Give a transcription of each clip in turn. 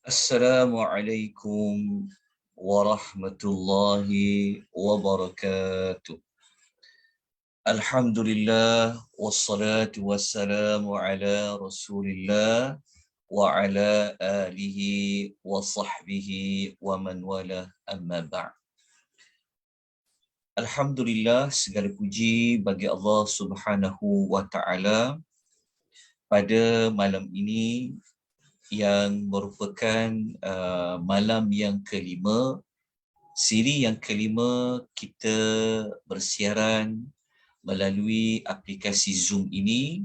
Assalamualaikum warahmatullahi wabarakatuh. Alhamdulillah wassalatu wassalamu ala Rasulillah wa ala alihi wa sahbihi wa man wala amma ba'd. Alhamdulillah, segala puji bagi Allah Subhanahu wa taala pada malam ini yang merupakan malam yang kelima, siri yang kelima kita bersiaran melalui aplikasi Zoom ini.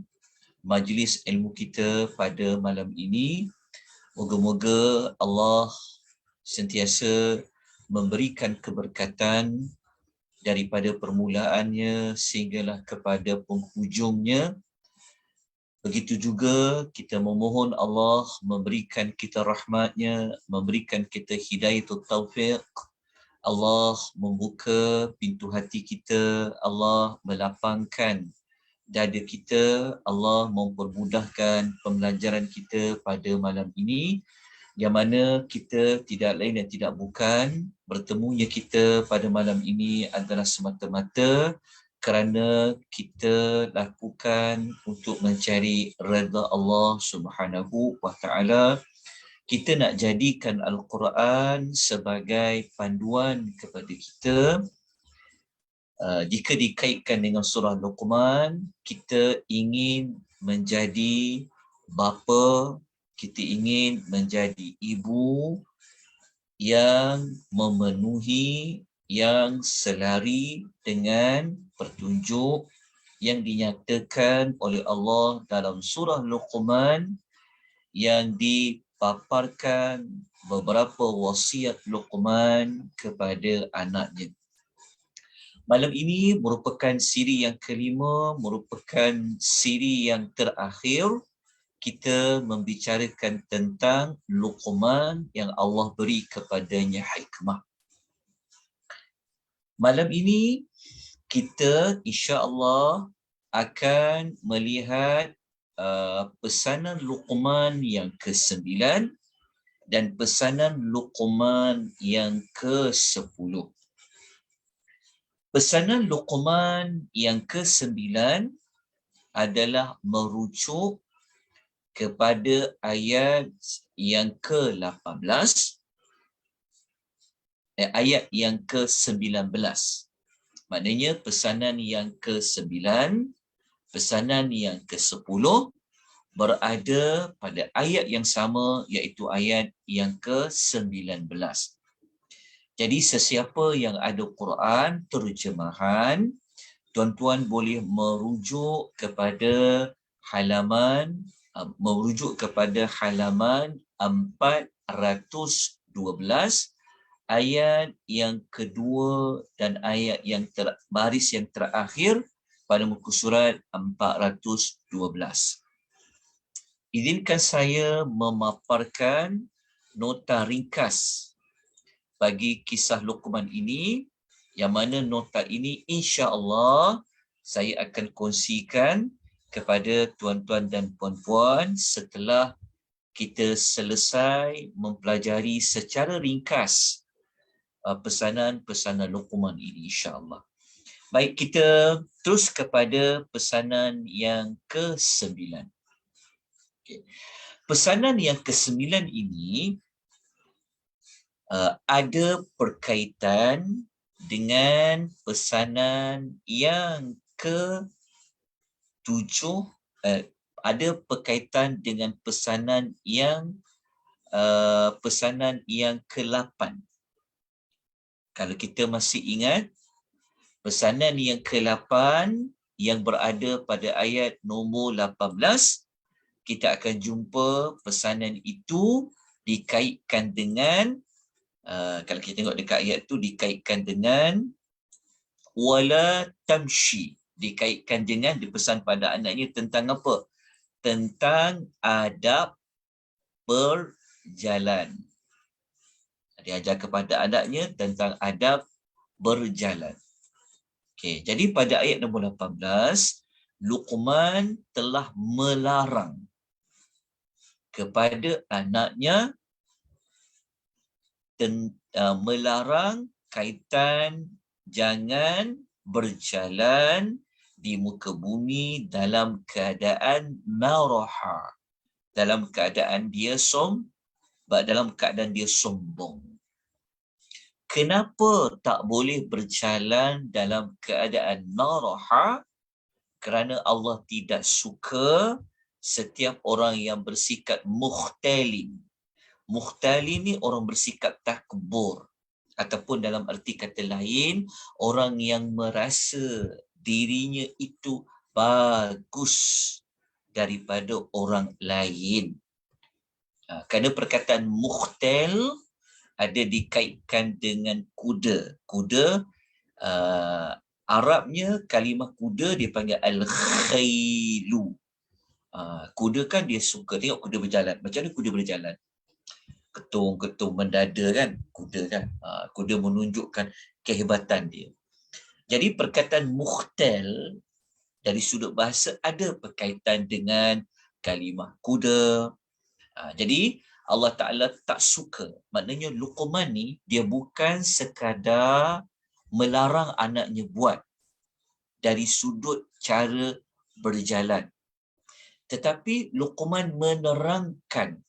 Majlis ilmu kita pada malam ini, moga-moga Allah sentiasa memberikan keberkatan daripada permulaannya sehinggalah kepada penghujungnya. Begitu juga kita memohon Allah memberikan kita rahmatnya, memberikan kita hidayah taufiq. Allah membuka pintu hati kita, Allah melapangkan dada kita, Allah mempermudahkan pembelajaran kita pada malam ini, yang mana kita tidak lain dan tidak bukan bertemunya kita pada malam ini adalah semata-mata kerana kita lakukan untuk mencari redha Allah Subhanahu wa taala. Kita nak jadikan Al-Quran sebagai panduan kepada kita. Jika dikaitkan dengan surah Luqman, kita ingin menjadi bapa, kita ingin menjadi ibu yang memenuhi, yang selari dengan petunjuk yang dinyatakan oleh Allah dalam surah Luqman, yang dipaparkan beberapa wasiat Luqman kepada anaknya. Malam ini merupakan siri yang kelima, merupakan siri yang terakhir. Kita membicarakan tentang Luqman yang Allah beri kepadanya hikmah. Malam ini kita insya-Allah akan melihat pesanan Luqman yang ke-9 dan pesanan Luqman yang ke-10. Pesanan Luqman yang ke-9 adalah merujuk kepada ayat yang ke-18, ayat yang ke-19. Maknanya pesanan yang ke-9, pesanan yang ke-10 berada pada ayat yang sama, iaitu ayat yang ke-19. Jadi sesiapa yang ada Quran terjemahan, tuan-tuan boleh merujuk kepada halaman 412, ayat yang kedua dan ayat yang baris yang terakhir pada muka surat 412. Izinkan saya memaparkan nota ringkas bagi kisah Luqman ini, yang mana nota ini insya-Allah saya akan kongsikan kepada tuan-tuan dan puan-puan setelah kita selesai mempelajari secara ringkas pesanan-pesanan Luqman ini insya-Allah. Baik, kita terus kepada pesanan yang ke-9. Okay. Pesanan yang ke-9 ini ada perkaitan dengan pesanan yang ke-7, ada perkaitan dengan pesanan yang ke-8. Kalau kita masih ingat, pesanan yang ke-8 yang berada pada ayat nombor 18, kita akan jumpa pesanan itu dikaitkan dengan kalau kita tengok dekat ayat tu, dikaitkan dengan wala tamshi, dikaitkan dengan, dipesan pada anaknya tentang apa? Tentang adab berjalan. Diajar kepada anaknya tentang adab berjalan. Okey, jadi pada ayat nombor 18, Luqman telah melarang kepada anaknya melarang kaitan jangan berjalan di muka bumi dalam keadaan maraha, dalam keadaan dia sombong. Kenapa tak boleh berjalan dalam keadaan maraha? Kerana Allah tidak suka setiap orang yang bersikap mukhtalin. Mukhtalin ni orang bersikap takbur. Ataupun dalam arti kata lain, orang yang merasa dirinya itu bagus daripada orang lain. Kerana perkataan mukhtal ada dikaitkan dengan kuda. Kuda, Arabnya kalimah kuda dipanggil al-khailu. Kuda kan dia suka tengok kuda berjalan. Macam mana kuda berjalan? Ketung-ketung mendada kan kuda kan. Kuda menunjukkan kehebatan dia. Jadi perkataan mukhtal dari sudut bahasa ada berkaitan dengan kalimah kuda. Jadi Allah Ta'ala tak suka. Maknanya Luqman ni dia bukan sekadar melarang anaknya buat dari sudut cara berjalan. Tetapi Luqman menerangkan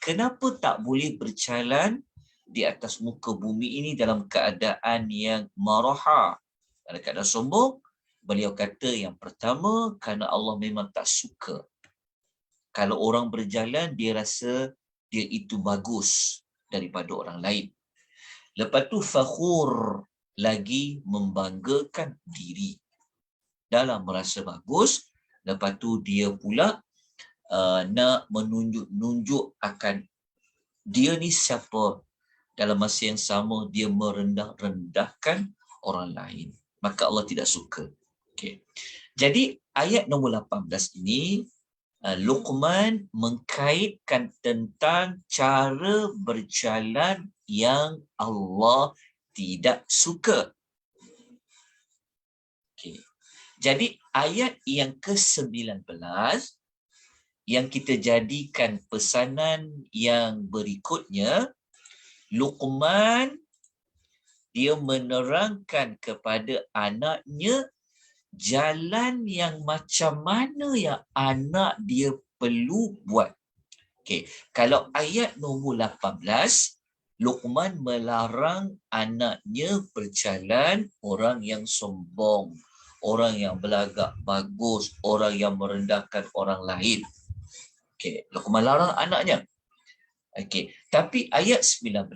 kenapa tak boleh berjalan di atas muka bumi ini dalam keadaan yang maraha, dalam keadaan sombong. Beliau kata yang pertama, kerana Allah memang tak suka kalau orang berjalan dia rasa dia itu bagus daripada orang lain. Lepas tu fakhur, lagi membanggakan diri. Dalam merasa bagus, lepas tu dia pula nak menunjuk akan dia ni siapa. Dalam masa yang sama dia merendah-rendahkan orang lain. Maka Allah tidak suka. Okay. Jadi ayat nombor 18 ini Luqman mengkaitkan tentang cara berjalan yang Allah tidak suka. Okay. Jadi ayat yang ke-19 yang kita jadikan pesanan yang berikutnya, Luqman dia menerangkan kepada anaknya jalan yang macam mana yang anak dia perlu buat. Okey, kalau ayat nombor 18, Luqman melarang anaknya berjalan orang yang sombong, orang yang berlagak bagus, orang yang merendahkan orang lain. Okey, Luqman larang anaknya. Okey, tapi ayat 19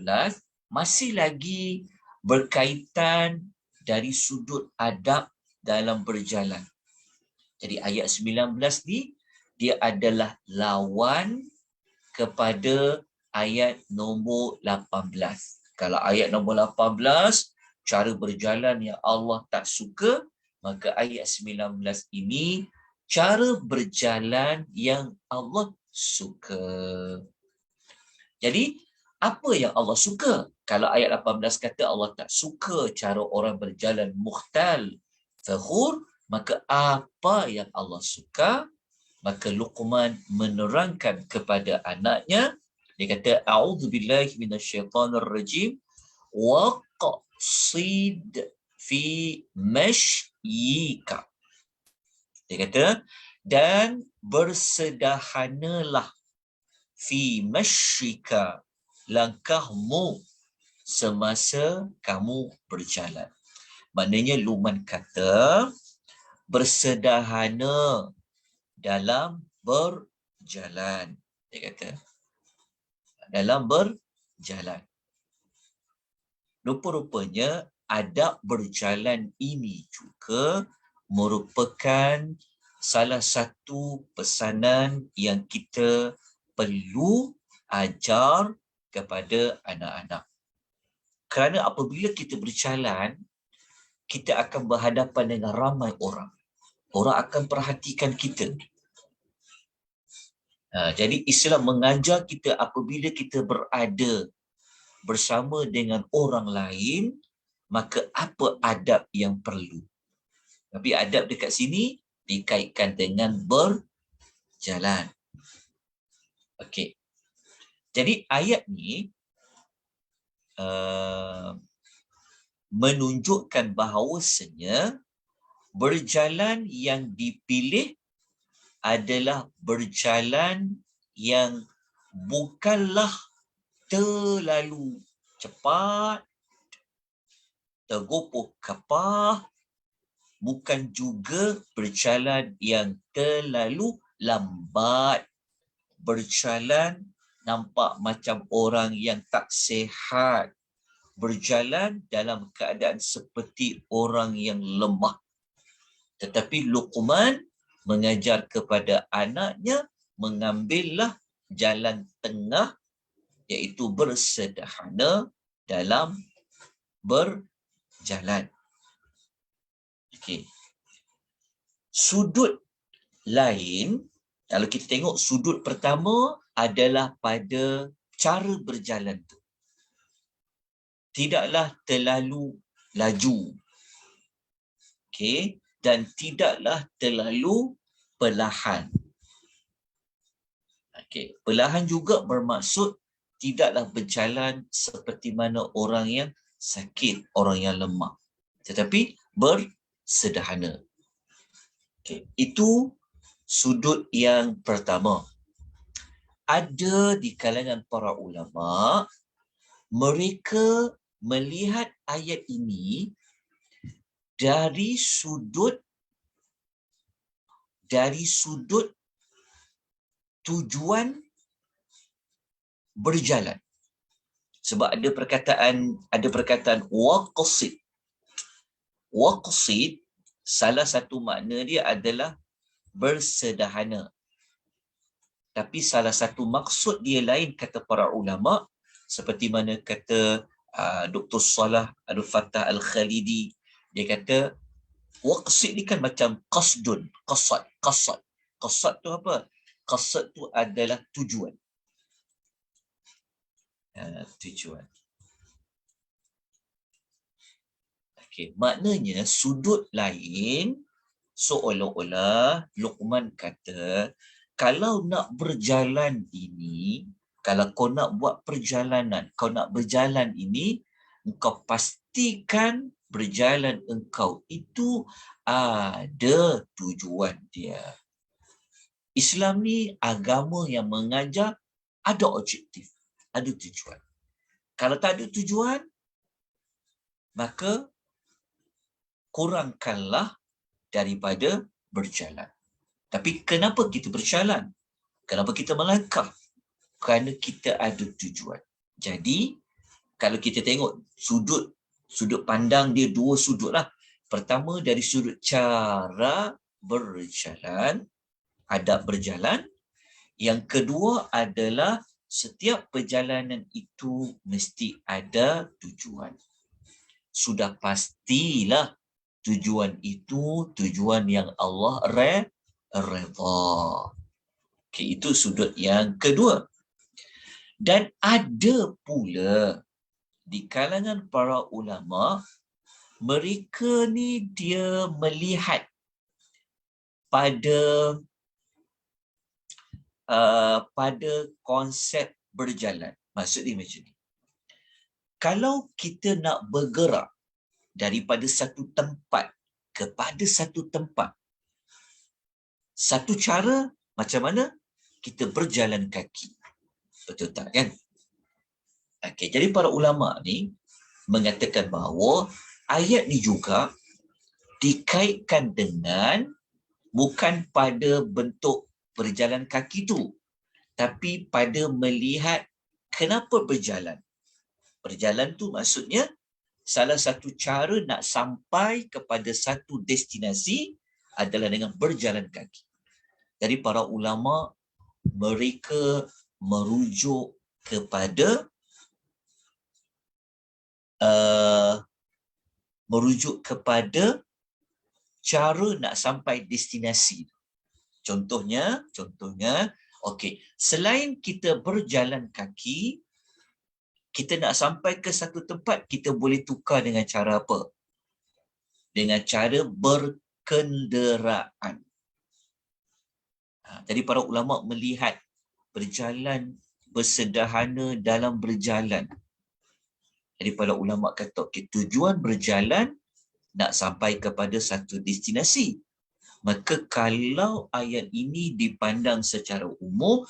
masih lagi berkaitan dari sudut adab dalam berjalan. Jadi ayat 19 ni dia adalah lawan kepada ayat nombor 18. Kalau ayat nombor 18 cara berjalan yang Allah tak suka, maka ayat 19 ini cara berjalan yang Allah suka. Jadi apa yang Allah suka? Kalau ayat 18 kata Allah tak suka cara orang berjalan mukhtal, fakhur, maka apa yang Allah suka? Maka Luqman menerangkan kepada anaknya, dia kata a'udzubillahi minasyaitonirrajim waqsid fi mashyika. Dia kata dan bersedahanalah fi mashyika, langkahmu semasa kamu berjalan. Maknanya Luqman kata bersedahana dalam berjalan. Dia kata dalam berjalan. Rupa-rupanya adab berjalan ini juga merupakan salah satu pesanan yang kita perlu ajar kepada anak-anak. Kerana apabila kita berjalan, kita akan berhadapan dengan ramai orang. Orang akan perhatikan kita. Jadi Islam mengajar kita apabila kita berada bersama dengan orang lain, maka apa adab yang perlu. Tapi adab dekat sini dikaitkan dengan berjalan. Okey. Jadi ayat ni menunjukkan bahawasanya berjalan yang dipilih adalah berjalan yang bukanlah terlalu cepat, tergopoh kapah, bukan juga berjalan yang terlalu lambat. Berjalan nampak macam orang yang tak sihat. Berjalan dalam keadaan seperti orang yang lemah. Tetapi Luqman mengajar kepada anaknya mengambillah jalan tengah, iaitu bersederhana dalam berjalan. Okey. Sudut lain, kalau kita tengok sudut pertama adalah pada cara berjalan tu. Tidaklah terlalu laju. Okey, dan tidaklah terlalu perlahan. Okey, perlahan juga bermaksud tidaklah berjalan seperti mana orang yang sakit, orang yang lemah. Tetapi bersederhana. Okey, itu sudut yang pertama. Ada di kalangan para ulama, mereka melihat ayat ini dari sudut tujuan berjalan. Sebab ada perkataan waqsid. Waqsid, salah satu makna dia adalah bersederhana. Tapi salah satu maksud dia lain, kata para ulama, seperti mana kata Dr. Salah Al-Fatah Al-Khalidi, dia kata waqsid ni kan macam qasdun, qasad. Qasad tu apa? Qasad tu adalah tujuan. Tujuan. Okey, maknanya sudut lain seolah-olah Luqman kata, kalau nak berjalan ini, kalau kau nak buat perjalanan, kau nak berjalan ini, engkau pastikan berjalan engkau itu ada tujuan dia. Islam ni agama yang mengajar ada objektif, ada tujuan. Kalau tak ada tujuan, maka kurangkanlah daripada berjalan. Tapi kenapa kita berjalan? Kenapa kita melangkah? Kerana kita ada tujuan. Jadi, kalau kita tengok sudut pandang dia dua sudut lah. Pertama dari sudut cara berjalan, adab berjalan. Yang kedua adalah setiap perjalanan itu mesti ada tujuan. Sudah pastilah tujuan itu tujuan yang Allah redha. Okay, itu sudut yang kedua. Dan ada pula di kalangan para ulama, mereka ni dia melihat pada konsep berjalan. Maksudnya macam ni. Kalau kita nak bergerak daripada satu tempat kepada satu tempat, satu cara macam mana? Kita berjalan kaki. Betul tak kan? Okey, jadi para ulama ni mengatakan bahawa ayat ni juga dikaitkan dengan bukan pada bentuk berjalan kaki tu, tapi pada melihat kenapa berjalan. Berjalan tu maksudnya salah satu cara nak sampai kepada satu destinasi adalah dengan berjalan kaki. Jadi para ulama mereka merujuk kepada cara nak sampai destinasi. Contohnya, okey, selain kita berjalan kaki, kita nak sampai ke satu tempat, kita boleh tukar dengan cara apa? Dengan cara berkenderaan. Jadi para ulama melihat berjalan bersederhana dalam berjalan. Jadi para ulama kata, okay, tujuan berjalan nak sampai kepada satu destinasi. Maka kalau ayat ini dipandang secara umum,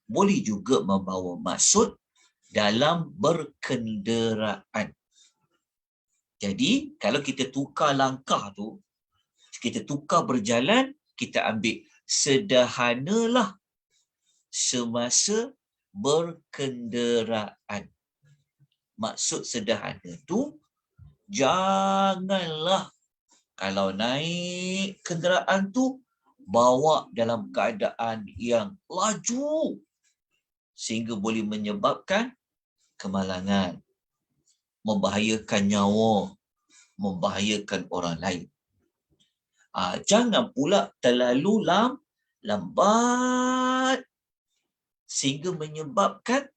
boleh juga membawa maksud dalam berkenderaan. Jadi kalau kita tukar langkah tu, kita tukar berjalan, kita ambil sederhanalah semasa berkenderaan. Maksud sederhana tu, janganlah kalau naik kenderaan tu bawa dalam keadaan yang laju sehingga boleh menyebabkan kemalangan, membahayakan nyawa, membahayakan orang lain. Jangan pula terlalu lambat sehingga menyebabkan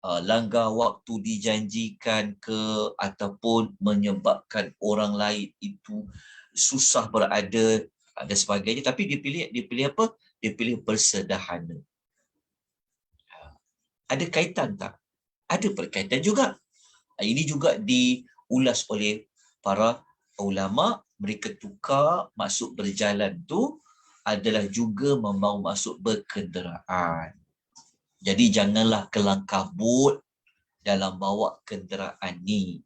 langgar waktu dijanjikan ke, ataupun menyebabkan orang lain itu susah berada dan sebagainya. Tapi dia pilih apa? Dia pilih bersederhana. Ada kaitan tak? Ada berkaitan juga. Ini juga diulas oleh para ulama. Mereka tukar maksud berjalan tu adalah juga membawa maksud berkenderaan. Jadi janganlah kelang kabut dalam bawa kenderaan ni.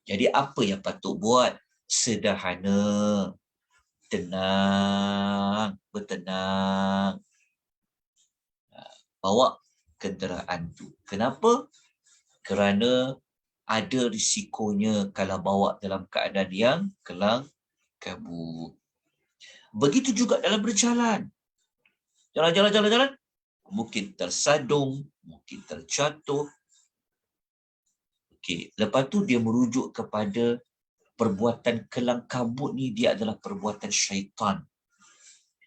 Jadi apa yang patut buat? Sederhana, tenang, bertenang. Bawa kenderaan tu. Kenapa? Kerana ada risikonya kalau bawa dalam keadaan yang kelang kabut. Begitu juga dalam berjalan. Jalan. Mungkin tersadung, mungkin terjatuh. Okey, lepas tu dia merujuk kepada perbuatan kelang kabut ni, dia adalah perbuatan syaitan.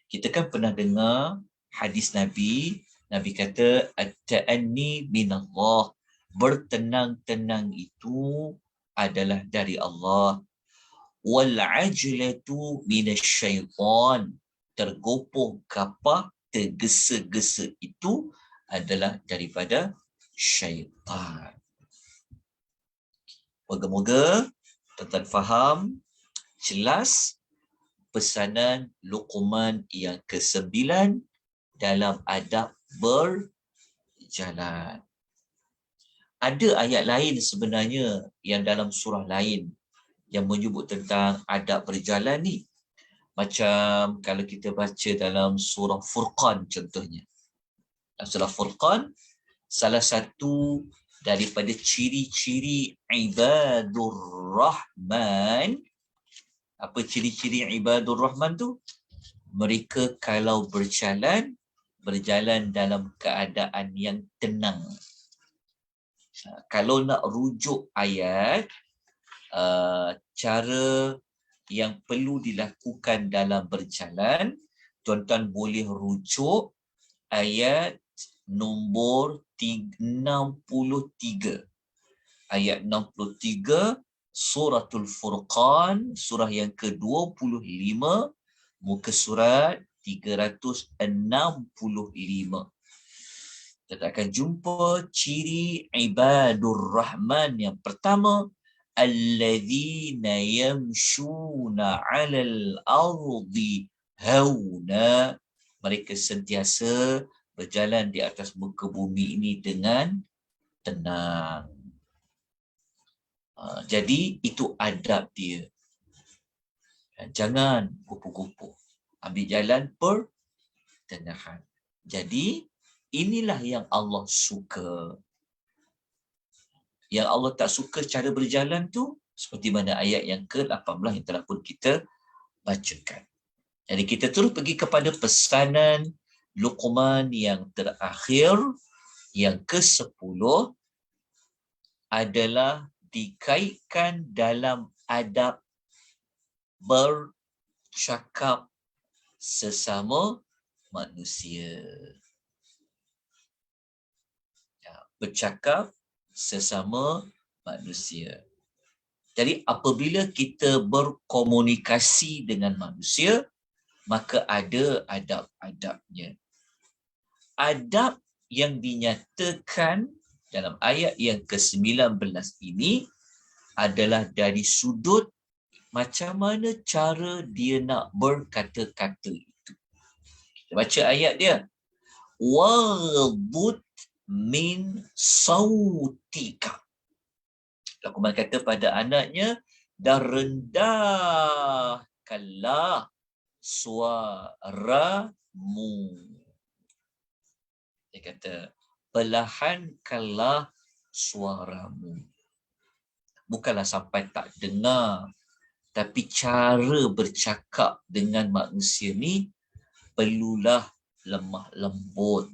Kita kan pernah dengar hadis Nabi, Nabi kata at-ta'anni minallah, bertenang-tenang itu adalah dari Allah. Wal ajlatu minasyaitan, tergopoh kapah, tergesa-gesa itu adalah daripada syaitan. Moga-moga tuan-tuan faham jelas pesanan Luqman yang ke-9 dalam adab berjalan. Ada ayat lain sebenarnya yang dalam surah lain yang menyebut tentang adab berjalan ni. Macam kalau kita baca dalam surah Furqan contohnya. Dalam surah Furqan, salah satu daripada ciri-ciri ibadur rahman. Apa ciri-ciri ibadur rahman tu? Mereka kalau berjalan dalam keadaan yang tenang. Kalau nak rujuk ayat, cara yang perlu dilakukan dalam berjalan, tuan-tuan boleh rujuk ayat nombor 63. Ayat 63 Suratul Furqan, surah yang ke-25, muka surat 365. Kita akan jumpa ciri ibadur rahman yang pertama, alladzina yamshuna 'alal ardi hauna, mereka sentiasa berjalan di atas muka bumi ini dengan tenang. Jadi itu adab dia. Jangan kupu-kupu. Ambil jalan pertengahan. Jadi inilah yang Allah suka. Yang Allah tak suka cara berjalan tu seperti mana ayat yang ke-18 yang telah pun kita bacakan. Jadi kita terus pergi kepada pesanan Luqman yang terakhir, yang ke-10, adalah dikaitkan dalam adab bercakap sesama manusia. Bercakap sesama manusia. Jadi apabila kita berkomunikasi dengan manusia, maka ada adab-adabnya. Adab yang dinyatakan dalam ayat yang ke-19 ini adalah dari sudut macam mana cara dia nak berkata-kata itu. Kita baca ayat dia. Waghdud min sautika. Luqman kata pada anaknya, dan rendahkanlah suaramu. Dia kata, perlahankanlah suaramu. Bukanlah sampai tak dengar, tapi cara bercakap dengan manusia ni perlulah lemah lembut.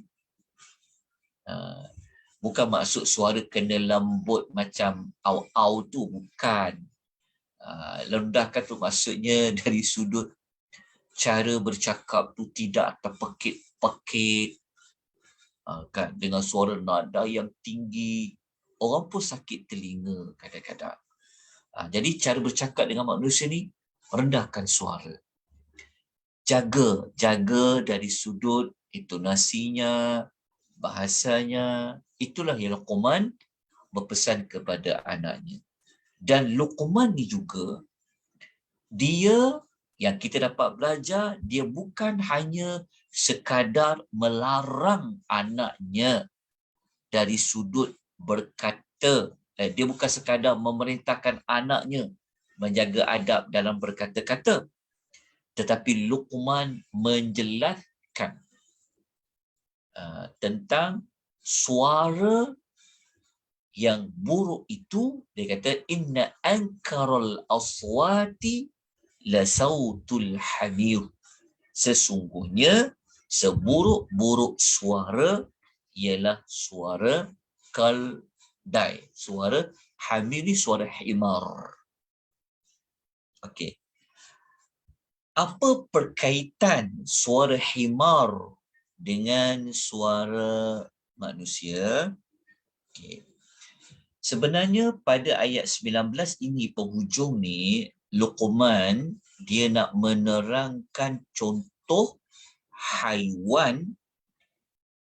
Bukan maksud suara kena lembut macam au-au tu, bukan. Rendahkan tu maksudnya dari sudut cara bercakap tu tidak terpekit-pekit, kan, dengan suara nada yang tinggi. Orang pun sakit telinga kadang-kadang. Jadi cara bercakap dengan manusia ni, rendahkan suara. Jaga dari sudut intonasinya, bahasanya. Itulah yang Luqman berpesan kepada anaknya. Dan Luqman ni juga, dia yang kita dapat belajar, dia bukan hanya sekadar melarang anaknya dari sudut berkata. Dia bukan sekadar memerintahkan anaknya menjaga adab dalam berkata-kata, tetapi Luqman menjelaskan tentang suara yang buruk itu. Dia kata, inna ankaral aswati la sautul hamir. Sesungguhnya seburuk-buruk suara ialah suara keldai. Suara hamir ni suara himar. Okey. Apa perkaitan suara himar dengan suara manusia? Okay. Sebenarnya pada ayat 19 ini, penghujung ni, Luqman dia nak menerangkan contoh haiwan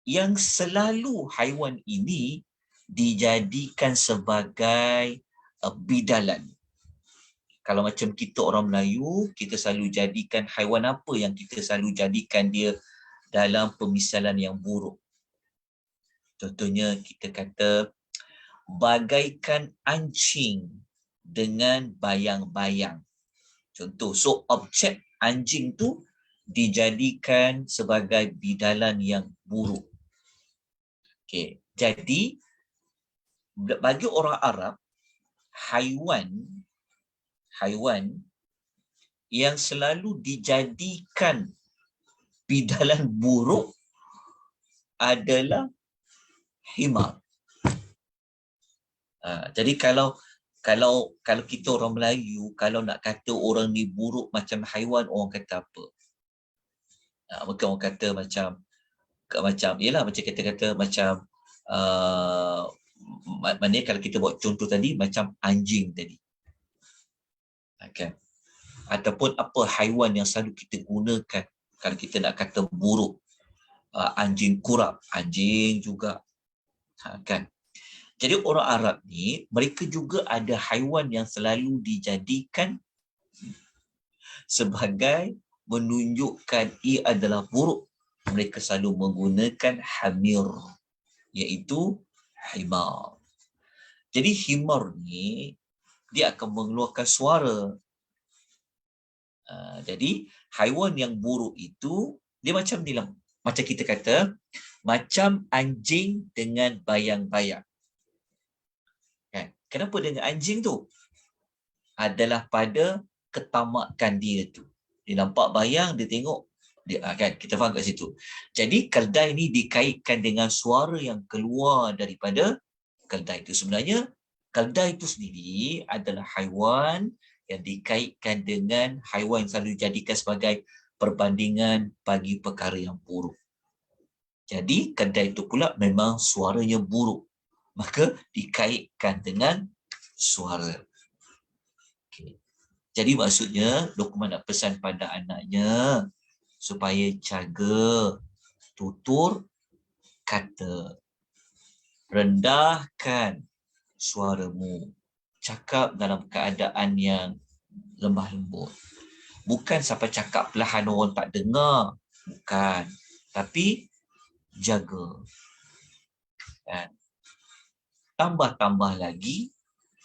yang selalu haiwan ini dijadikan sebagai bidalan. Kalau macam kita orang Melayu, kita selalu jadikan haiwan apa yang kita selalu jadikan dia dalam pemisalan yang buruk. Contohnya kita kata bagaikan anjing dengan bayang-bayang. Contoh, so objek anjing tu dijadikan sebagai bidalan yang buruk. Okay. Jadi bagi orang Arab, haiwan yang selalu dijadikan bidalan buruk adalah himar. Jadi kalau kita orang Melayu, kalau nak kata orang ni buruk macam haiwan, orang kata apa? Mungkin orang kata macam yalah, macam kita kata macam maknanya kalau kita buat contoh tadi macam anjing tadi. Okay. Ataupun apa haiwan yang selalu kita gunakan kalau kita nak kata buruk. Anjing kurap, anjing juga. Kan? Jadi orang Arab ni, mereka juga ada haiwan yang selalu dijadikan sebagai menunjukkan ia adalah buruk. Mereka selalu menggunakan hamir, iaitu himar. Jadi himar ni, dia akan mengeluarkan suara. Jadi haiwan yang buruk itu, dia macam ni lah. Macam kita kata, macam anjing dengan bayang-bayang. Kenapa dengan anjing tu? Adalah pada ketamakan dia tu. Dia nampak bayang, dia tengok, kan? Kita faham kat situ. Jadi keldai ni dikaitkan dengan suara yang keluar daripada keldai itu. Sebenarnya keldai itu sendiri adalah haiwan yang dikaitkan dengan haiwan yang selalu dijadikan sebagai perbandingan bagi perkara yang buruk. Jadi keldai itu pula memang suaranya buruk. Maka dikaitkan dengan suara. Okay. Jadi maksudnya Luqman nak pesan pada anaknya supaya jaga tutur kata. rendahkan suaramu. Cakap dalam keadaan yang lemah lembut. Bukan sampai cakap perlahan orang tak dengar. Bukan. Tapi jaga. Dan tambah-tambah lagi,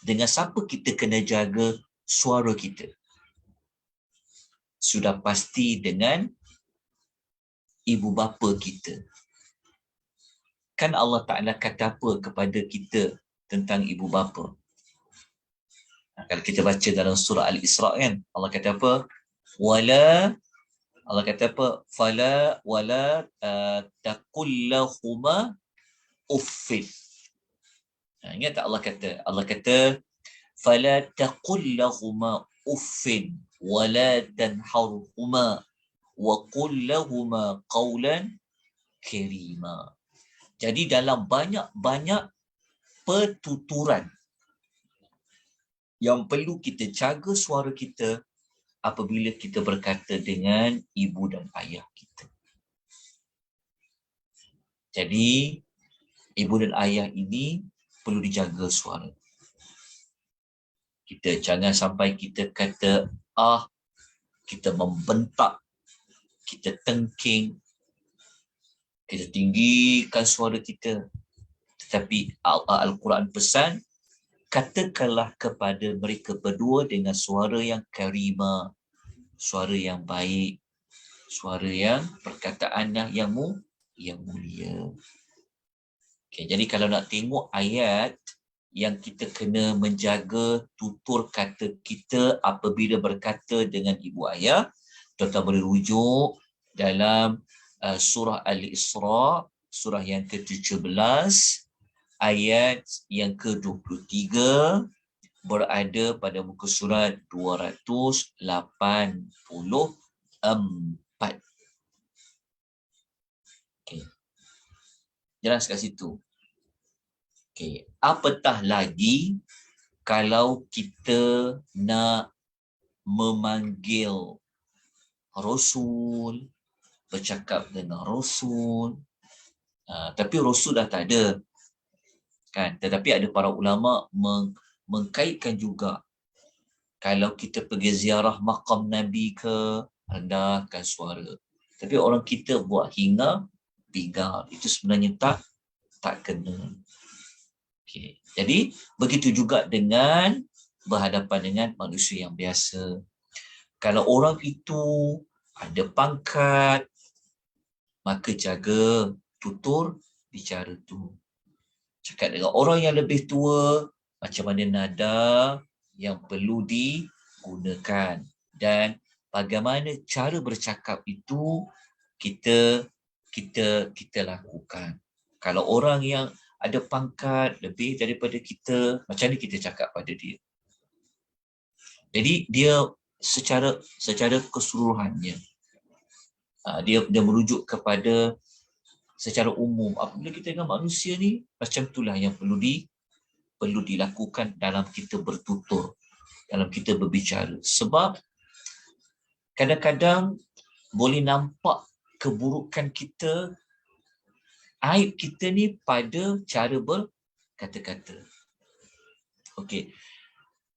dengan siapa kita kena jaga suara kita. Sudah pasti dengan ibu bapa kita. Kan Allah Ta'ala kata apa kepada kita tentang ibu bapa? Kalau kita baca dalam surah Al-Isra' kan, Allah kata apa? Allah kata apa? Fala wala taqullahuma uffin. Ingat tak Allah kata? Allah kata fala taqullahuma uffin wala tanharhuma wa qul lahuma qawlan karima. Jadi dalam banyak-banyak pertuturan yang perlu kita jaga suara kita apabila kita berkata dengan ibu dan ayah kita. Jadi, ibu dan ayah ini perlu dijaga suara. Kita jangan sampai kita kata, kita membentak, kita tengking, kita tinggikan suara kita. Tetapi Al-Quran pesan, katakanlah kepada mereka berdua dengan suara yang karimah, suara yang baik, suara yang perkataannya yang mulia. Okay, jadi kalau nak tengok ayat yang kita kena menjaga tutur kata kita apabila berkata dengan ibu ayah, tuan-tuan boleh rujuk dalam surah Al-Isra, surah yang ke-17, ayat yang ke-23, berada pada muka surat 284. Okay. Jelas kat situ. Okay. Apatah lagi kalau kita nak memanggil Rasul, bercakap dengan Rasul, tapi Rasul dah tak ada. Kan? Tetapi ada para ulama mengkaitkan juga kalau kita pergi ziarah maqam Nabi ke, rendahkan suara. Tapi orang kita buat hingar bingar, itu sebenarnya tak kena. Okay. Jadi begitu juga dengan berhadapan dengan manusia yang biasa. Kalau orang itu ada pangkat, maka jaga tutur bicara tu. Cakap dengan orang yang lebih tua, macam mana nada yang perlu digunakan. Dan bagaimana cara bercakap itu kita lakukan. Kalau orang yang ada pangkat lebih daripada kita, macam mana kita cakap pada dia? Jadi dia secara keseluruhannya, dia merujuk kepada secara umum. Apabila kita dengan manusia ni, macam itulah yang perlu dilakukan dalam kita bertutur, dalam kita berbicara. Sebab kadang-kadang boleh nampak keburukan kita, aib kita ni pada cara berkata-kata. Okey.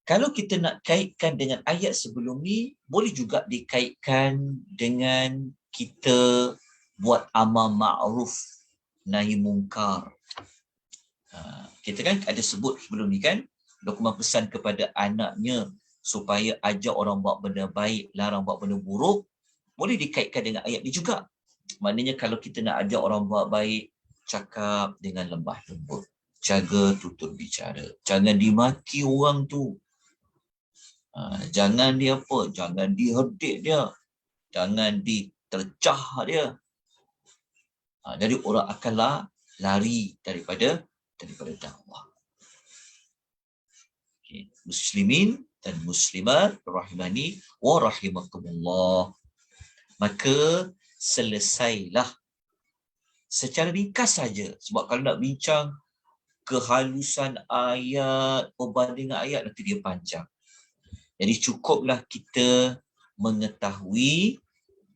Kalau kita nak kaitkan dengan ayat sebelum ni, boleh juga dikaitkan dengan kita buat amal ma'ruf nahi mungkar. Kita kan ada sebut sebelum ni kan, Luqman pesan kepada anaknya supaya ajak orang buat benda baik, larang buat benda buruk. Boleh dikaitkan dengan ayat ni juga. Maknanya kalau kita nak ajak orang buat baik, cakap dengan lembah lembut, jaga tutur bicara, jangan dimaki orang tu, jangan diherdik dia, jangan ditercah dia. Jadi orang akanlah lari daripada dakwah. Okay. Muslimin dan muslimat rahimani wa rahimakumullah. Maka selesailah secara ringkas saja. Sebab kalau nak bincang kehalusan ayat, perbandingan ayat, nanti dia panjang. Jadi cukuplah kita mengetahui,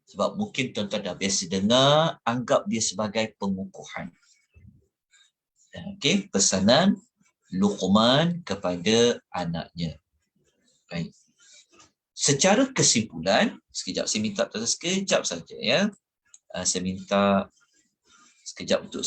sebab mungkin tuan-tuan dah biasa dengar, anggap dia sebagai pengukuhan. Okey, pesanan Luqman kepada anaknya. Baik. Secara kesimpulan, sekejap saya minta sekejap saja ya. Saya minta sekejap untuk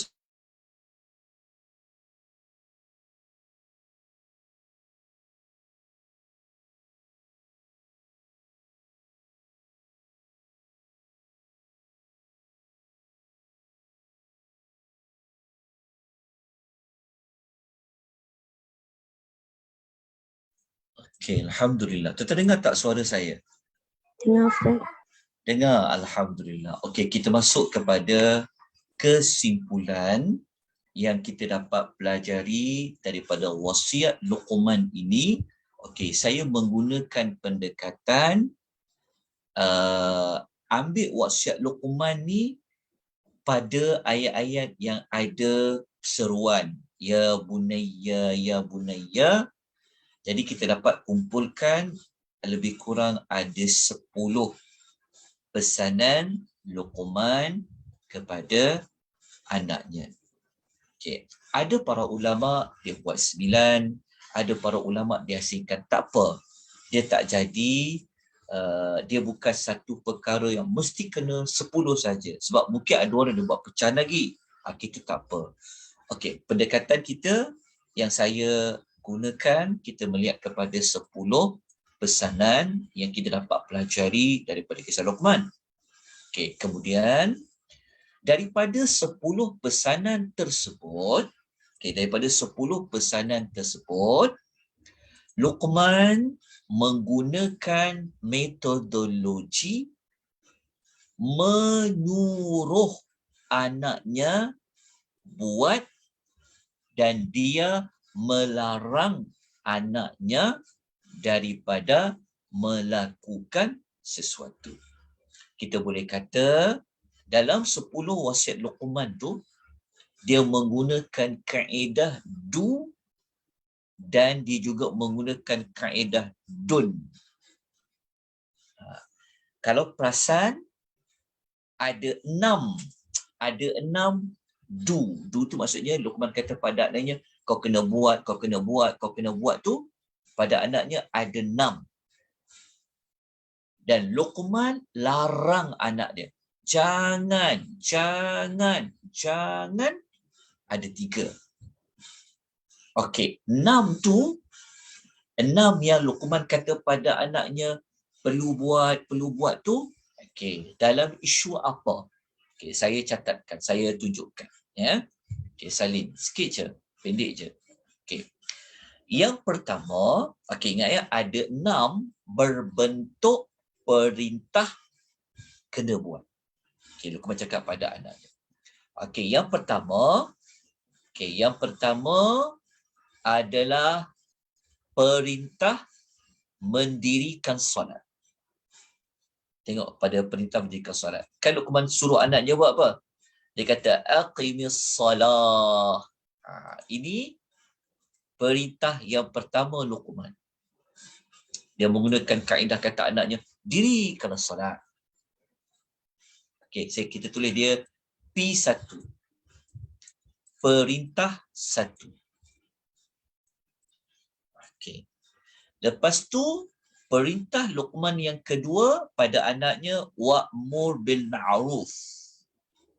okey, alhamdulillah. Tuan dengar tak suara saya? Dengar, Ustaz. Dengar, alhamdulillah. Okey, kita masuk kepada kesimpulan yang kita dapat pelajari daripada wasiat Luqman ini. Okey, saya menggunakan pendekatan ambil wasiat Luqman ni pada ayat-ayat yang ada seruan ya bunayya. Jadi kita dapat kumpulkan lebih kurang ada 10 pesanan Luqman kepada anaknya. Okey, ada para ulama dia buat 9, ada para ulama dia asingkan. Tak apa, dia tak jadi. Dia bukan satu perkara yang mesti kena 10 saja. Sebab mungkin ada orang dia buat pecahan lagi. Kita tak apa. Okey, pendekatan kita yang saya gunakan, kita melihat kepada 10 pesanan yang kita dapat pelajari daripada kisah Luqman. Okey, kemudian daripada 10 pesanan tersebut, Luqman menggunakan metodologi menyuruh anaknya buat dan dia melarang anaknya daripada melakukan sesuatu. Kita boleh kata dalam 10 wasiat Luqman tu, dia menggunakan kaedah do dan dia juga menggunakan kaedah dun. Kalau perasan, ada 6 do. Do tu maksudnya Luqman kata pada anaknya, kau kena buat tu. Pada anaknya ada 6. Dan Luqman larang anak dia. Jangan. Ada 3. Okey, 6 tu, 6 yang Luqman kata pada anaknya perlu buat tu. Okey, dalam isu apa? Okey, saya catatkan, saya tunjukkan. Ya. Okey, salin. Sikit je, pendek je. Okey. Yang pertama, okey ingat ya, ada 6 berbentuk perintah kena buat. Okey, Luqman cakap pada anaknya. Okey, yang pertama adalah perintah mendirikan solat. Tengok pada perintah mendirikan solat. Kan Luqman suruh anaknya buat apa? Dia kata, aqimis salah. Ini perintah yang pertama Luqman. Dia menggunakan kaedah kata anaknya, dirikanlah solat. Okey, kita tulis dia P1. Perintah 1. Okey. Lepas tu, perintah Luqman yang kedua pada anaknya, wa'mur bil ma'ruf.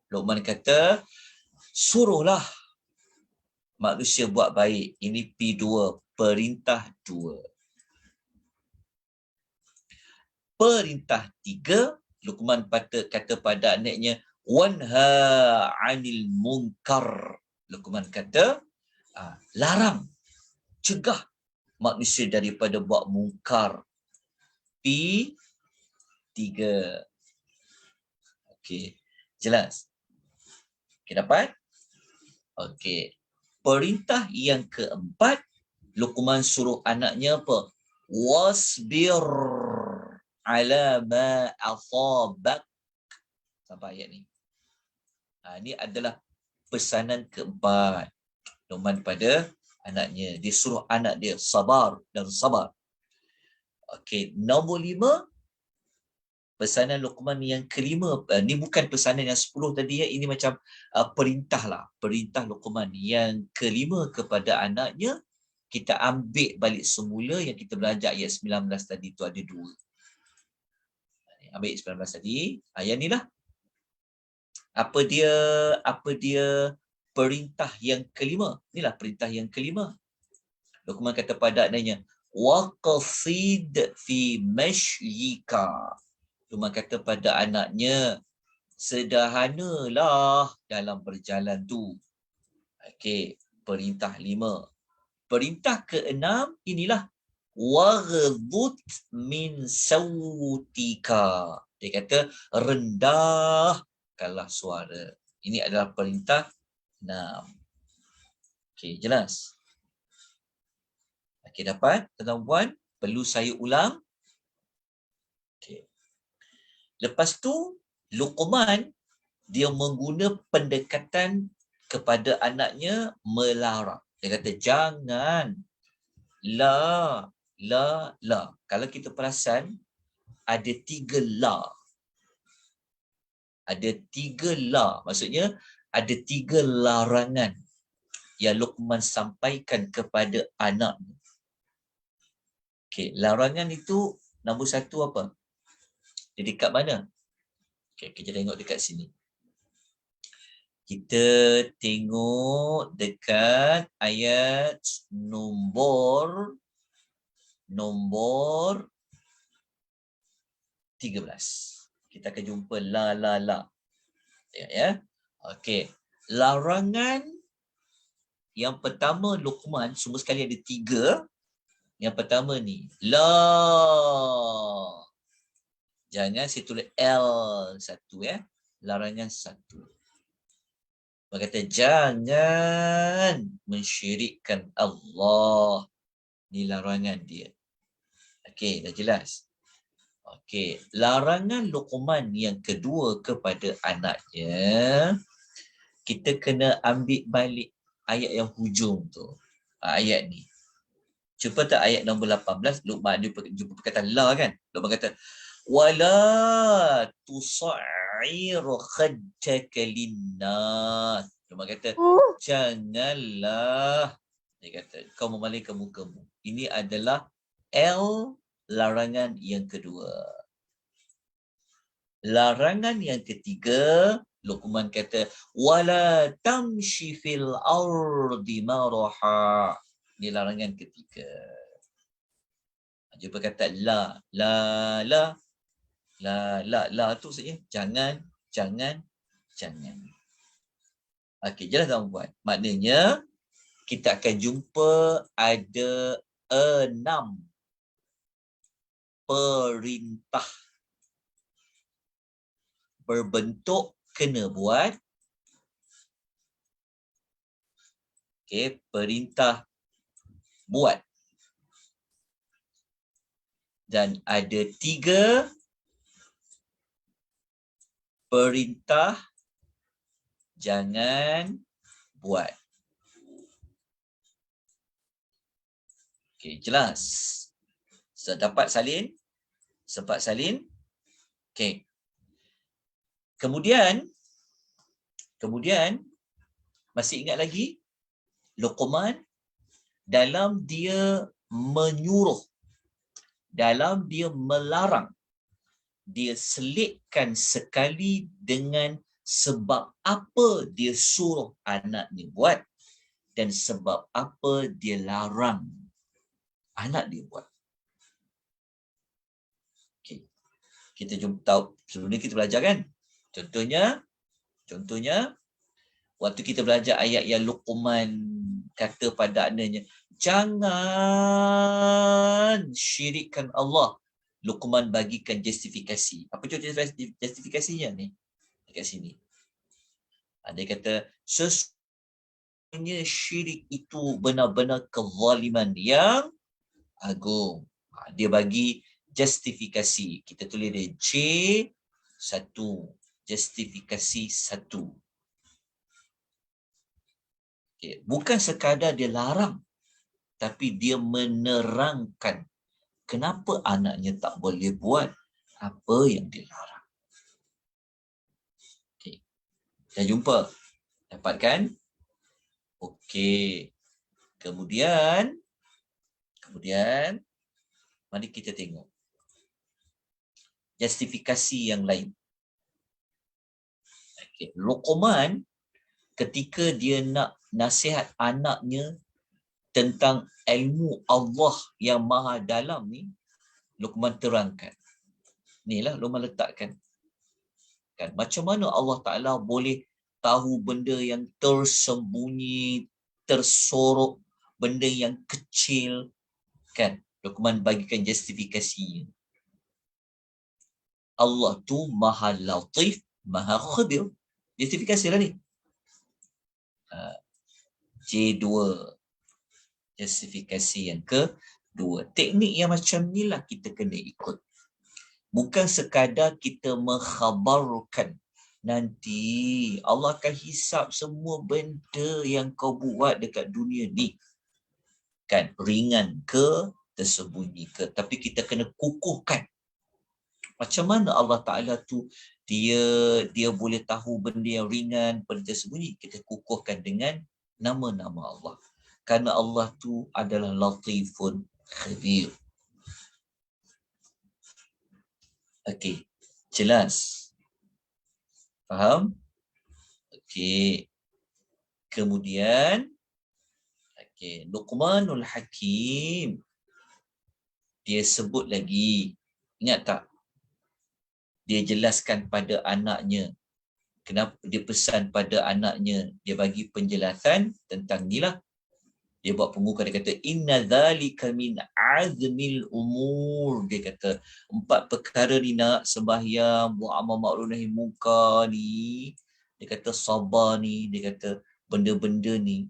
Luqman kata, suruhlah manusia buat baik. Ini P2, perintah 2. Perintah 3, Luqman kata pada anaknya, wanha 'anil munkar. Luqman kata, larang, cegah manusia daripada buat mungkar. P3. Okey, jelas? Okey, dapat? Okey. Perintah yang keempat, Luqman suruh anaknya apa? Wasbir ala ma asabak. Sampai ayat ni. Ini adalah pesanan keempat Luqman pada anaknya. Dia suruh anak dia sabar dan sabar. Okey, nombor 5, Pesanan Luqman yang kelima, ni bukan pesanan yang 10 tadi ya, ini macam perintah lah. Perintah Luqman yang kelima kepada anaknya, kita ambil balik semula yang kita belajar ayat 19 tadi tu ada dua. Ambil 19 tadi, yang ni lah. Apa dia perintah yang kelima? Inilah perintah yang kelima. Luqman kata pada anaknya, waqsid fi mashyika. Luqman kata pada anaknya, sederhanalah dalam berjalan tu. Okey, perintah 5. Perintah ke-6 inilah, waghdud min sautika. Dia kata rendahkanlah suara. Ini adalah perintah 6. Okey, jelas? Okey, dapat tuan-tuan? Perlu saya ulang? Okey. Lepas tu, Luqman dia mengguna pendekatan kepada anaknya melarang. Dia kata jangan, la. Kalau kita perasan, ada 3 la. Ada 3 la. Maksudnya, ada 3 larangan yang Luqman sampaikan kepada anaknya. Okey, larangan itu nombor 1 apa? Dia dekat mana? Okey, kita tengok dekat sini. Kita tengok dekat ayat nombor 13. Kita akan jumpa la. Ya. Okey. Larangan yang pertama Luqman, semua sekali ada 3. Yang pertama ni, la. Jangan saya tulis L satu ya. Larangan 1. Dia kata jangan mensyirikkan Allah. Ni larangan dia. Okey, dah jelas. Okey, larangan Luqman yang kedua kepada anaknya, kita kena ambil balik ayat yang hujung tu. Ayat ni. Cuba tak ayat nombor 18, Luqman dia jumpa perkataan la kan? Luqman kata, wala tusa'ir khaddaka linnas. Luqman kata, janganlah. Dia kata, kau memalingkan mukamu. Ini adalah L, larangan yang kedua. Larangan yang ketiga, Luqman kata, wala tamshi fil ardi maraha. Ini larangan ketiga. Dia berkata la tu maksudnya jangan. Okey, jelas tuan-tuan. Maknanya kita akan jumpa ada 6 perintah berbentuk kena buat. Okey, perintah buat. Dan ada 3 perintah jangan buat. Okey, jelas. Dapat salin? Sempat salin? Okey. Kemudian masih ingat lagi Luqman dalam dia menyuruh, dalam dia melarang, dia selitkan sekali dengan sebab apa dia suruh anaknya buat dan sebab apa dia larang anak dia buat. Okay. Kita jumpa tahu, sebelum ni kita belajar kan? Contohnya, waktu kita belajar ayat yang Luqman kata pada anaknya, jangan syirikkan Allah. Luqman bagikan justifikasi. Apa justifikasinya ni? Dekat sini. Dia kata, sesungguhnya syirik itu benar-benar kezaliman yang agung. Dia bagi justifikasi. Kita tulis dia J1. Justifikasi 1. Okay. Bukan sekadar dia larang, tapi dia menerangkan kenapa anaknya tak boleh buat. apa yang dilarang. Okey. Dah jumpa? Dapat kan? Okey. Kemudian mari kita tengok justifikasi yang lain. Okey, Luqman ketika dia nak nasihat anaknya tentang ilmu Allah yang maha dalam ni, Luqman terangkan. Inilah Luqman letakkan. Kan macam mana Allah Taala boleh tahu benda yang tersembunyi, tersorok, benda yang kecil, kan? Luqman bagikan justifikasinya. Allah tu maha latif, maha khabir. Justifikasi lah ni. J2. Justifikasi yang kedua. Teknik yang macam ni lah kita kena ikut. Bukan sekadar kita mengkhabarkan nanti Allah akan hisap semua benda yang kau buat dekat dunia ni. Kan, ringan ke, tersembunyi ke. Tapi kita kena kukuhkan. Macam mana Allah Ta'ala tu dia boleh tahu benda yang ringan, benda tersembunyi. Kita kukuhkan dengan nama-nama Allah. Kerana Allah tu adalah latifun khabir. Okey, jelas? Faham? Okey. Kemudian, Luqmanul Hakim. Dia sebut lagi. Ingat tak? Dia jelaskan pada anaknya. Kenapa dia pesan pada anaknya? Dia bagi penjelasan tentang inilah. Dia buat pembuka, dia kata inna dzalika min azmil umur. Dia kata 4 perkara ni nak sembahyang, buat amal makruf nahi munkar ni, dia kata sabar ni, dia kata benda-benda ni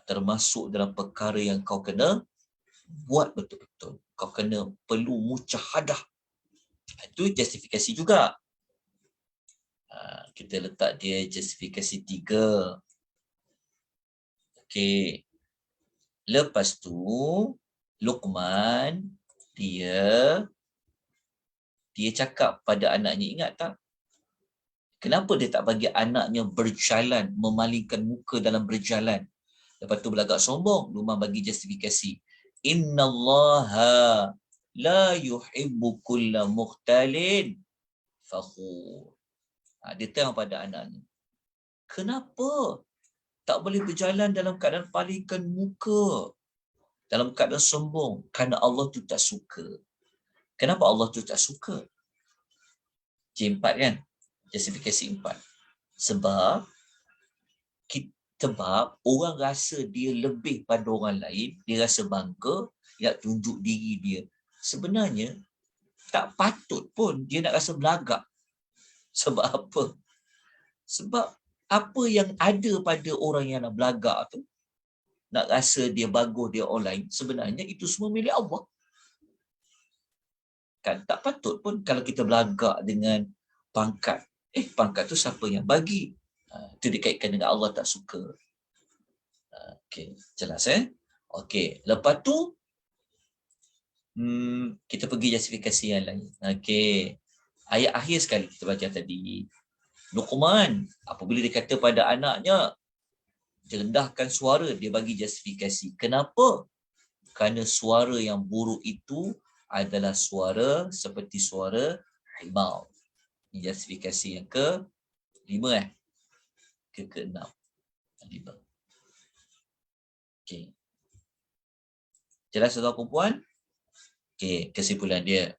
termasuk dalam perkara yang kau kena buat betul-betul. Kau kena perlu mujahadah. Itu justifikasi juga. Kita letak dia justifikasi 3. Okey. Lepas tu, Luqman, dia cakap pada anaknya, ingat tak? Kenapa dia tak bagi anaknya berjalan, memalingkan muka dalam berjalan? Lepas tu berlagak sombong, Luqman bagi justifikasi. Innallaha la yuhibbu kulla mukhtalin fakhur. Dia terang pada anaknya. Kenapa tak boleh berjalan dalam keadaan palingkan muka, dalam keadaan sombong? Kerana Allah tu tak suka. Kenapa Allah tu tak suka? J4 kan? Justifikasi 4. Sebab orang rasa dia lebih pada orang lain, dia rasa bangga, nak tunjuk diri dia. Sebenarnya tak patut pun dia nak rasa belagak. Sebab apa? Sebab apa yang ada pada orang yang nak belagak tu, nak rasa dia bagus, dia orang lain, sebenarnya itu semua milik Allah. Kan tak patut pun kalau kita belagak dengan pangkat. Pangkat tu siapa yang bagi? Itu dikaitkan dengan Allah tak suka. Okey, jelas Okey, lepas tu kita pergi justifikasi yang lain. Okey. Ayat akhir sekali kita baca tadi. Luqman apabila dia kata pada anaknya, dia rendahkan suara, dia bagi justifikasi. Kenapa? Kerana suara yang buruk itu adalah suara seperti suara himar. Ini justifikasi yang ke-5 ke-6. 5. Okey. Jelas tuan perempuan? Okey, kesimpulan dia.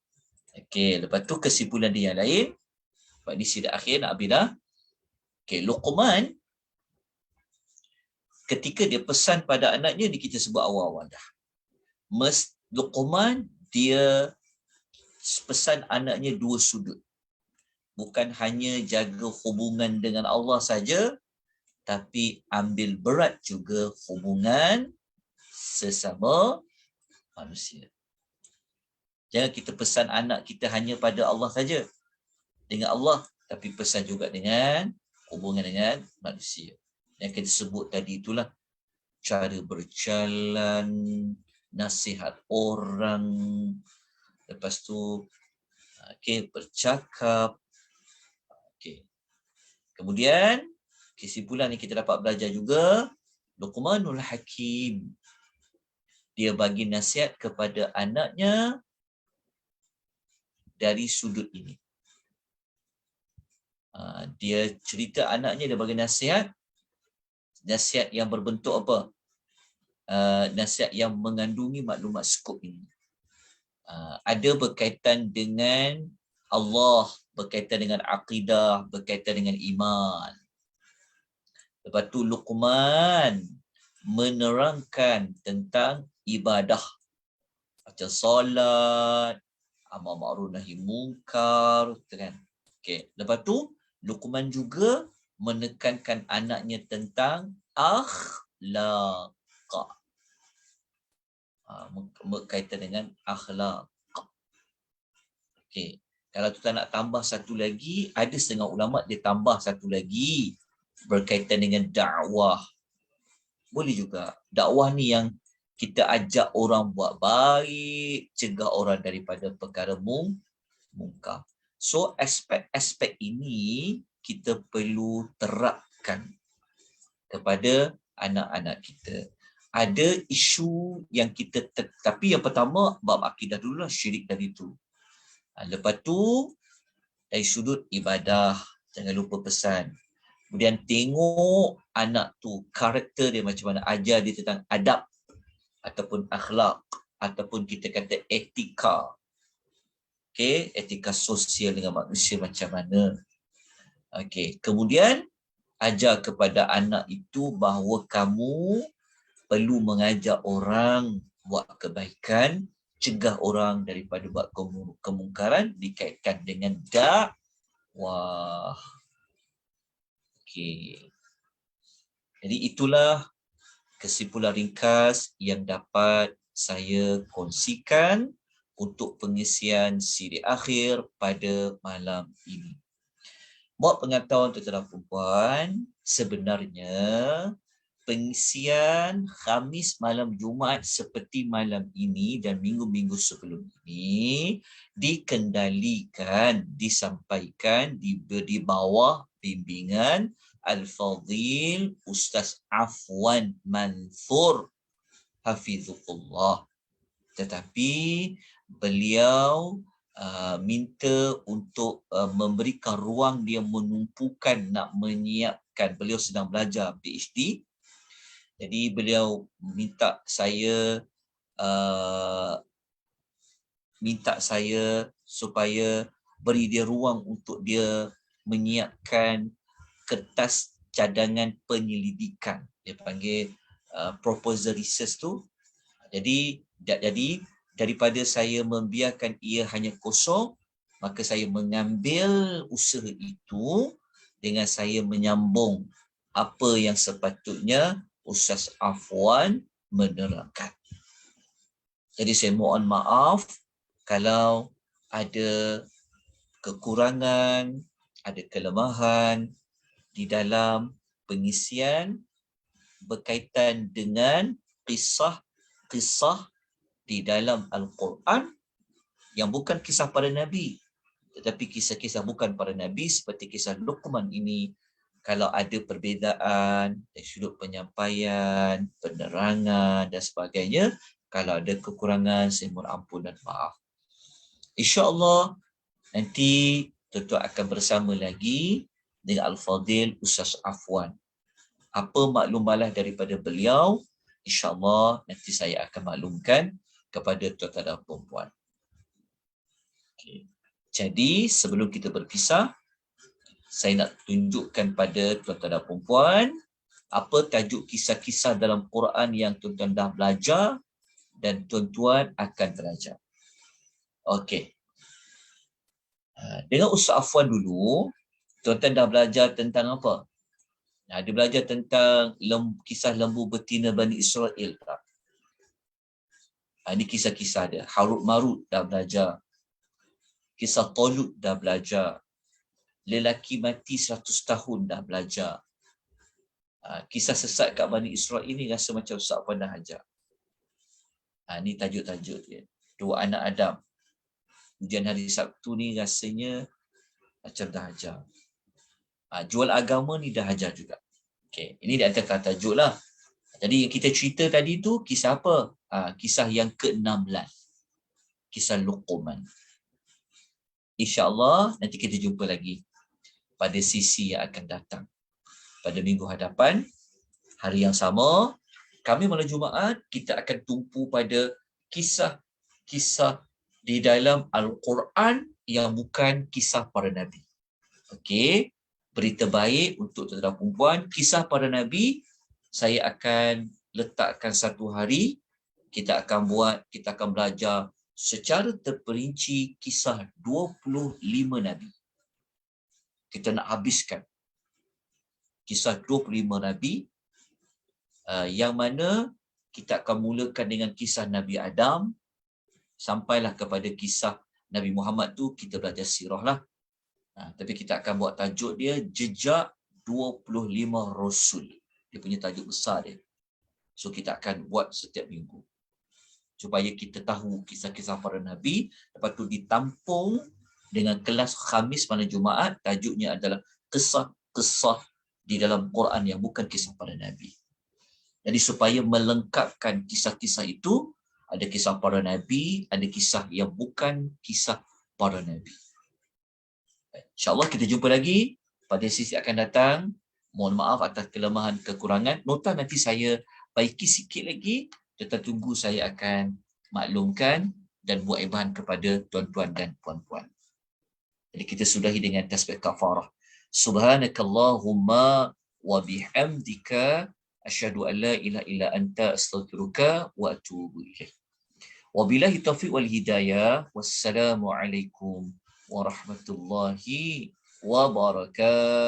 Okey, lepas tu kesimpulan dia yang lain. Sebab ni sila akhir nak habis dah. Okey, Luqman ketika dia pesan pada anaknya, ni kita sebut awal-awal dah. Luqman dia pesan anaknya 2 sudut. Bukan hanya jaga hubungan dengan Allah saja, tapi ambil berat juga hubungan sesama manusia. Jangan kita pesan anak kita hanya pada Allah saja, dengan Allah, tapi pesan juga dengan hubungan dengan manusia. Yang kita sebut tadi itulah cara berjalan, nasihat orang, lepas tu Okey, bercakap. Okey. Kemudian kesimpulan yang kita dapat belajar juga, Luqmanul Hakim. Dia bagi nasihat kepada anaknya dari sudut ini. Dia cerita anaknya, dia bagi nasihat yang berbentuk apa? Nasihat yang mengandungi maklumat skop ini. Ada berkaitan dengan Allah, berkaitan dengan akidah, berkaitan dengan iman. Lepas tu Luqman menerangkan tentang ibadah, macam solat, amar ma'ruf nahi munkar, kan. Okey, lepas tu Luqman juga menekankan anaknya tentang akhlak. Berkaitan dengan akhlak. Okey, kalau tuan nak tambah satu lagi, ada setengah ulama dia tambah satu lagi berkaitan dengan dakwah. Boleh juga. Dakwah ni yang kita ajak orang buat baik, cegah orang daripada perkara mungkar. So aspek-aspek ini kita perlu terapkan kepada anak-anak kita. Ada isu yang kita tapi yang pertama bab akidah dululah, syirik dari itu. Lepas tu dari sudut ibadah, jangan lupa pesan. Kemudian tengok anak tu, karakter dia macam mana, ajar dia tentang adab ataupun akhlak ataupun kita kata etika. Okey, etika sosial dengan manusia macam mana. Okey, kemudian ajar kepada anak itu bahawa kamu perlu mengajak orang buat kebaikan, cegah orang daripada buat kemungkaran, dikaitkan dengan dakwah. Okey. Jadi itulah kesimpulan ringkas yang dapat saya kongsikan untuk pengisian siri akhir pada malam ini. Buat pengetahuan tuan-tuan dan puan, sebenarnya pengisian Khamis malam Jumaat seperti malam ini dan minggu-minggu sebelum ini dikendalikan, disampaikan di bawah bimbingan Al-Fadhil Ustaz Afwan Mansur Hafizullah. Tetapi beliau minta untuk memberikan ruang dia menumpukan nak menyiapkan. Beliau sedang belajar PhD. Jadi beliau minta saya supaya beri dia ruang untuk dia menyiapkan kertas cadangan penyelidikan. Dia panggil proposal research tu. Jadi daripada saya membiarkan ia hanya kosong, maka saya mengambil usaha itu dengan saya menyambung apa yang sepatutnya Ustaz Afwan menerangkan. Jadi saya mohon maaf kalau ada kekurangan, ada kelemahan di dalam pengisian berkaitan dengan kisah-kisah di dalam Al-Quran yang bukan kisah para Nabi, tetapi kisah-kisah bukan para Nabi seperti kisah Luqman ini. Kalau ada perbezaan dari sudut penyampaian, penerangan dan sebagainya, kalau ada kekurangan, saya mohon ampun dan maaf. InsyaAllah nanti tuan-tuan akan bersama lagi dengan Al-Fadhil Ustaz Afwan. Apa maklumalah daripada beliau, insyaAllah nanti saya akan maklumkan kepada tuan-tuan dan puan-puan. Okay. Jadi sebelum kita berpisah, saya nak tunjukkan pada tuan-tuan dan puan-puan apa tajuk kisah-kisah dalam Quran yang tuan-tuan dah belajar dan tuan-tuan akan belajar. Okey. Dengan Ustaz Afwan dulu, tuan-tuan dah belajar tentang apa? Dia belajar tentang kisah lembu betina Bani Israel tak? Ini kisah-kisah dia. Harut Marut dah belajar. Kisah Talut dah belajar. Lelaki mati 100 tahun dah belajar. Kisah sesat kat Bani Israel ni rasa macam Ustaz Afwan dah ajar. Ni tajuk-tajuk dia. Dua anak Adam. Ujian hari Sabtu ni rasanya macam dah ajar. Jual agama ni dah ajar juga. Okay. Ini di antara tajuk lah. Jadi yang kita cerita tadi tu kisah apa? Kisah yang ke-16. Kisah Luqman. InsyaAllah nanti kita jumpa lagi pada sisi yang akan datang. Pada minggu hadapan, hari yang sama, kami malam Jumaat, kita akan tumpu pada kisah-kisah di dalam Al-Quran yang bukan kisah para Nabi. Okey, berita baik untuk tuan-tuan dan puan, kisah para Nabi, saya akan letakkan satu hari, kita akan belajar secara terperinci kisah 25 Nabi. Kita nak habiskan kisah 25 Nabi, yang mana kita akan mulakan dengan kisah Nabi Adam, sampailah kepada kisah Nabi Muhammad tu, kita belajar sirah lah. Tapi kita akan buat tajuk dia, Jejak 25 Rasul. Dia punya tajuk besar dia. So kita akan buat setiap minggu, supaya kita tahu kisah-kisah para Nabi. Lepas tu ditampung dengan kelas Khamis malam Jumaat, tajuknya adalah kisah-kisah di dalam Quran yang bukan kisah para Nabi. Jadi supaya melengkapkan kisah-kisah itu, ada kisah para Nabi, ada kisah yang bukan kisah para Nabi. InsyaAllah kita jumpa lagi pada sesi akan datang. Mohon maaf atas kelemahan kekurangan. Nota nanti saya baiki sikit lagi. Kita tunggu, saya akan maklumkan dan buat ibahan kepada tuan-tuan dan puan-puan. Jadi kita sudahi dengan tasbih kafarah. Subhanakallahumma wa bihamdika asyhadu an la ilaha illa anta astaghfiruka wa atubu ilaik. Wabillahi taufiq wal hidayah. Wassalamualaikum warahmatullahi wabarakatuh.